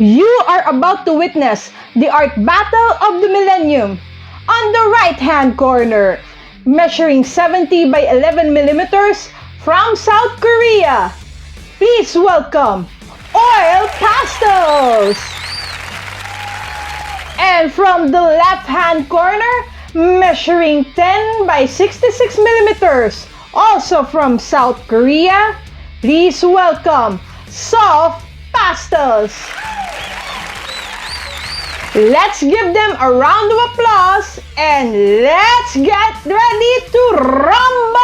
You are about to witness the art battle of the millennium. On the right-hand corner, measuring 70 by 11 millimeters from South Korea, please welcome Oil Pastels! And from the left-hand corner, measuring 10 by 66 millimeters, also from South Korea, please welcome Soft Pastels! Let's give them a round of applause and let's get ready to rumble!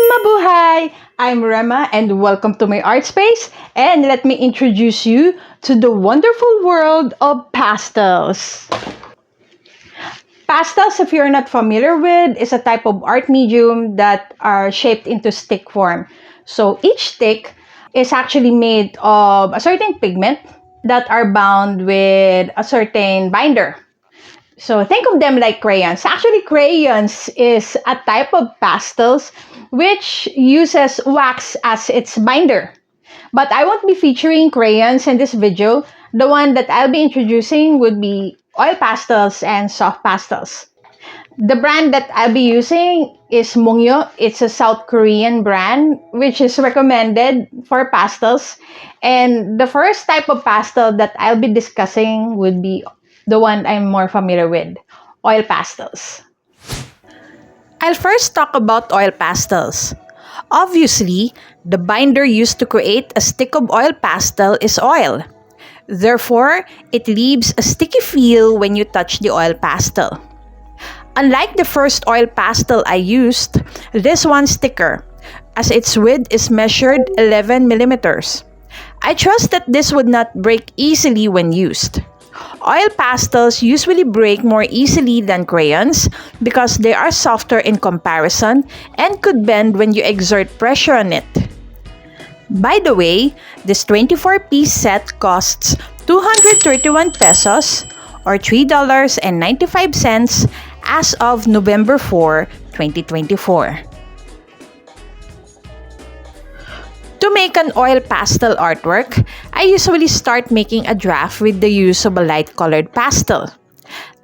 Mabuhay! I'm Rema and welcome to my art space, and let me introduce you to the wonderful world of pastels. Pastels, if you're not familiar with, is a type of art medium that are shaped into stick form. So each stick is actually made of a certain pigment that are bound with a certain binder. So think of them like crayons. Actually, crayons is a type of pastels which uses wax as its binder. But I won't be featuring crayons in this video. The one that I'll be introducing would be oil pastels and soft pastels. The brand that I'll be using is Mungyo. It's a South Korean brand which is recommended for pastels. And the first type of pastel that I'll be discussing would be the one I'm more familiar with, oil pastels. I'll first talk about oil pastels. Obviously, the binder used to create a stick of oil pastel is oil. Therefore, it leaves a sticky feel when you touch the oil pastel. Unlike the first oil pastel I used, this one's thicker, as its width is measured 11 millimeters. I trust that this would not break easily when used. Oil pastels usually break more easily than crayons because they are softer in comparison and could bend when you exert pressure on it. By the way, this 24-piece set costs 231 pesos or $3.95 as of November 4, 2024. To make an oil pastel artwork, I usually start making a draft with the use of a light-colored pastel.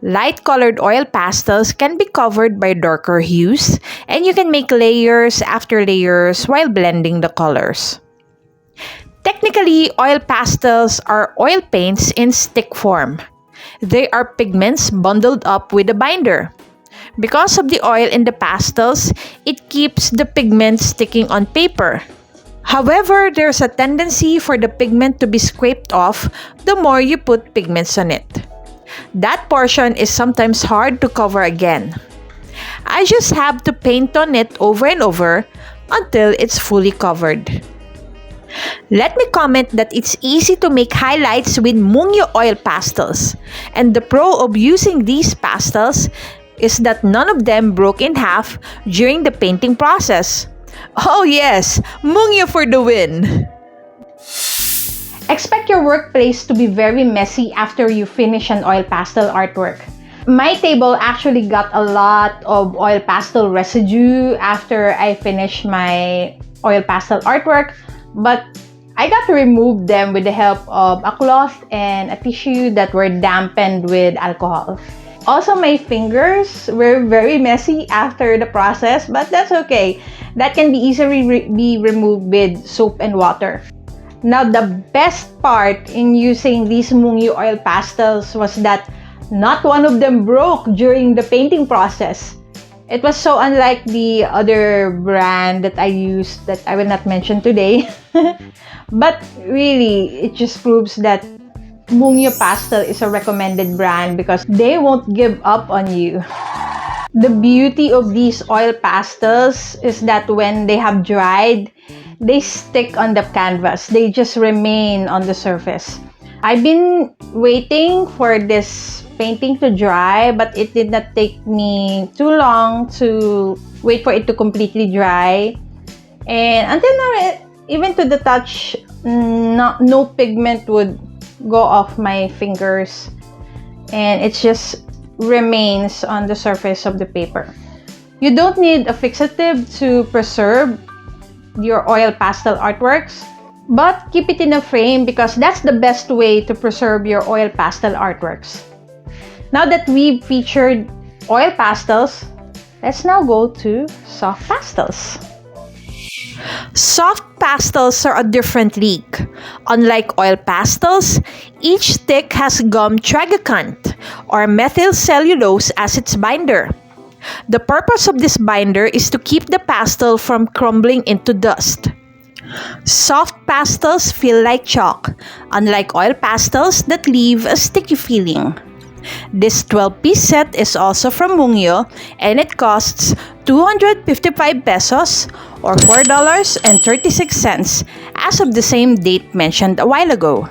Light-colored oil pastels can be covered by darker hues, and you can make layers after layers while blending the colors. Technically, oil pastels are oil paints in stick form. They are pigments bundled up with a binder. Because of the oil in the pastels, it keeps the pigment sticking on paper. However, there's a tendency for the pigment to be scraped off the more you put pigments on it. That portion is sometimes hard to cover again. I just have to paint on it over and over until it's fully covered. Let me comment that it's easy to make highlights with Mungyo oil pastels, and the pro of using these pastels is that none of them broke in half during the painting process. Oh yes, Mungyo for the win! Expect your workplace to be very messy after you finish an oil pastel artwork. My table actually got a lot of oil pastel residue after I finished my oil pastel artwork, but I got to remove them with the help of a cloth and a tissue that were dampened with alcohol. Also, my fingers were very messy after the process, but that's okay. That can be easily be removed with soap and water. Now, the best part in using these Mungyo oil pastels was that not one of them broke during the painting process. It was so unlike the other brand that I used that I will not mention today. But really, it just proves that Mungyo Pastel is a recommended brand because they won't give up on you. The beauty of these oil pastels is that when they have dried, they stick on the canvas. They just remain on the surface. I've been waiting for this painting to dry, but it did not take me too long to wait for it to completely dry. And until now, even to the touch, no pigment would go off my fingers, and it just remains on the surface of the paper. You don't need a fixative to preserve your oil pastel artworks, but keep it in a frame because that's the best way to preserve your oil pastel artworks. Now that we've featured oil pastels, let's now go to soft pastels. Soft pastels are a different league. Unlike oil pastels, each stick has gum tragacanth or methyl cellulose as its binder. The purpose of this binder is to keep the pastel from crumbling into dust. Soft pastels feel like chalk, unlike oil pastels that leave a sticky feeling. This 12-piece set is also from Mungyo and it costs 255 pesos or $4.36 as of the same date mentioned a while ago.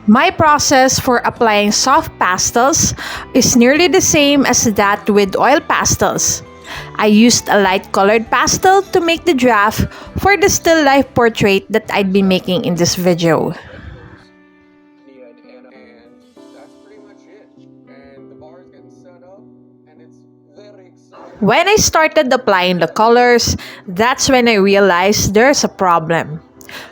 My process for applying soft pastels is nearly the same as that with oil pastels. I used a light colored pastel to make the draft for the still life portrait that I'd be making in this video. When I started applying the colors, that's when I realized there's a problem.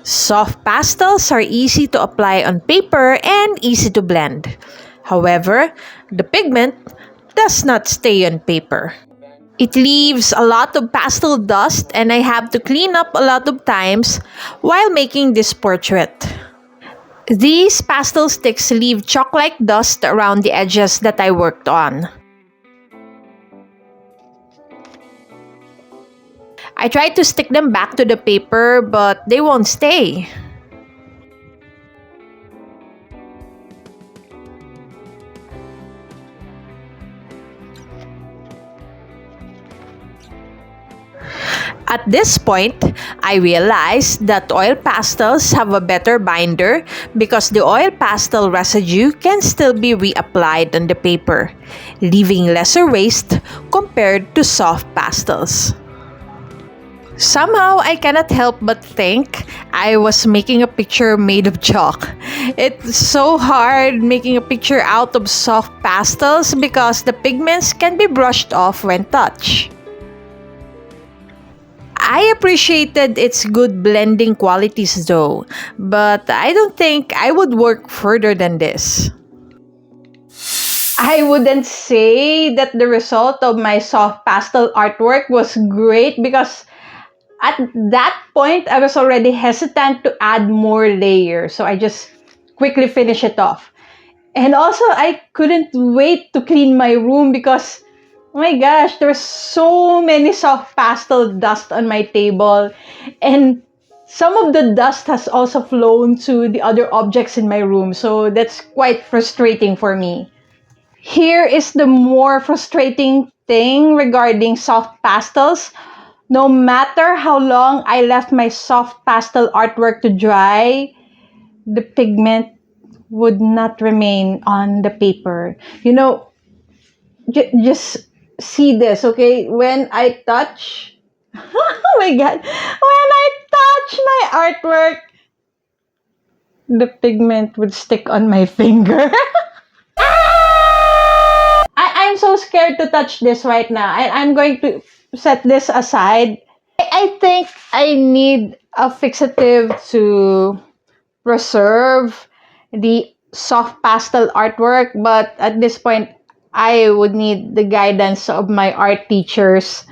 Soft pastels are easy to apply on paper and easy to blend. However, the pigment does not stay on paper. It leaves a lot of pastel dust and I have to clean up a lot of times while making this portrait. These pastel sticks leave chalk-like dust around the edges that I worked on. I tried to stick them back to the paper, but they won't stay. At this point, I realized that oil pastels have a better binder because the oil pastel residue can still be reapplied on the paper, leaving lesser waste compared to soft pastels. Somehow, I cannot help but think I was making a picture made of chalk. It's so hard making a picture out of soft pastels because the pigments can be brushed off when touched. I appreciated its good blending qualities though, but I don't think I would work further than this. I wouldn't say that the result of my soft pastel artwork was great because at that point, I was already hesitant to add more layers, so I just quickly finished it off. And also, I couldn't wait to clean my room because, oh my gosh, there's so many soft pastel dust on my table. And some of the dust has also flown to the other objects in my room, so that's quite frustrating for me. Here is the more frustrating thing regarding soft pastels. No matter how long I left my soft pastel artwork to dry, the pigment would not remain on the paper. You know, just see this, okay? When I touch, oh my god, when I touch my artwork, the pigment would stick on my finger. I'm so scared to touch this right now. I'm going to set this aside. I think I need a fixative to preserve the soft pastel artwork, but at this point, I would need the guidance of my art teachers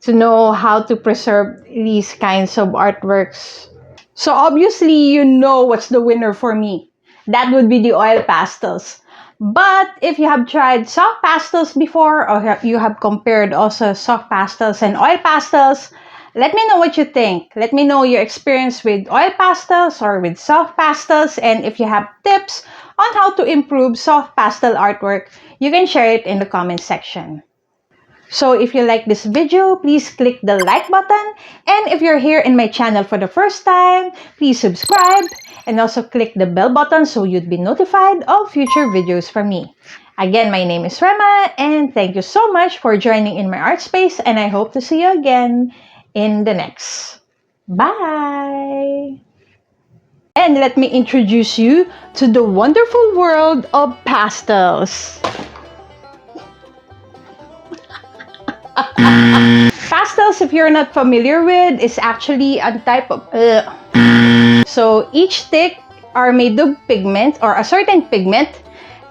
to know how to preserve these kinds of artworks. So obviously, you know what's the winner for me. That would be the oil pastels. But if you have tried soft pastels before or you have compared also soft pastels and oil pastels, let me know what you think. Let me know your experience with oil pastels or with soft pastels, and if you have tips on how to improve soft pastel artwork, you can share it in the comment section. So if you like this video, please click the like button. And if you're here in my channel for the first time, please subscribe and also click the bell button so you'd be notified of future videos from me. Again, my name is Rema and thank you so much for joining in my art space, and I hope to see you again in the next. Bye! And let me introduce you to the wonderful world of pastels. Pastels, if you're not familiar with, is actually a type of... So each stick are made of pigment or a certain pigment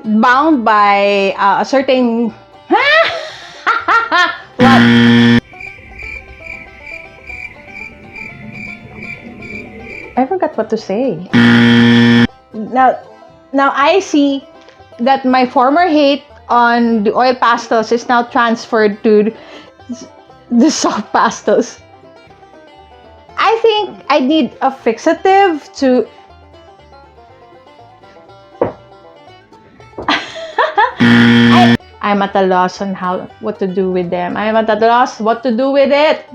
bound by a certain... What? I forgot what to say. Now I see that my former hate on the oil pastels is now transferred to the soft pastels. I think I need a fixative to... I'm at a loss on what to do with them. I'm at a loss what to do with it.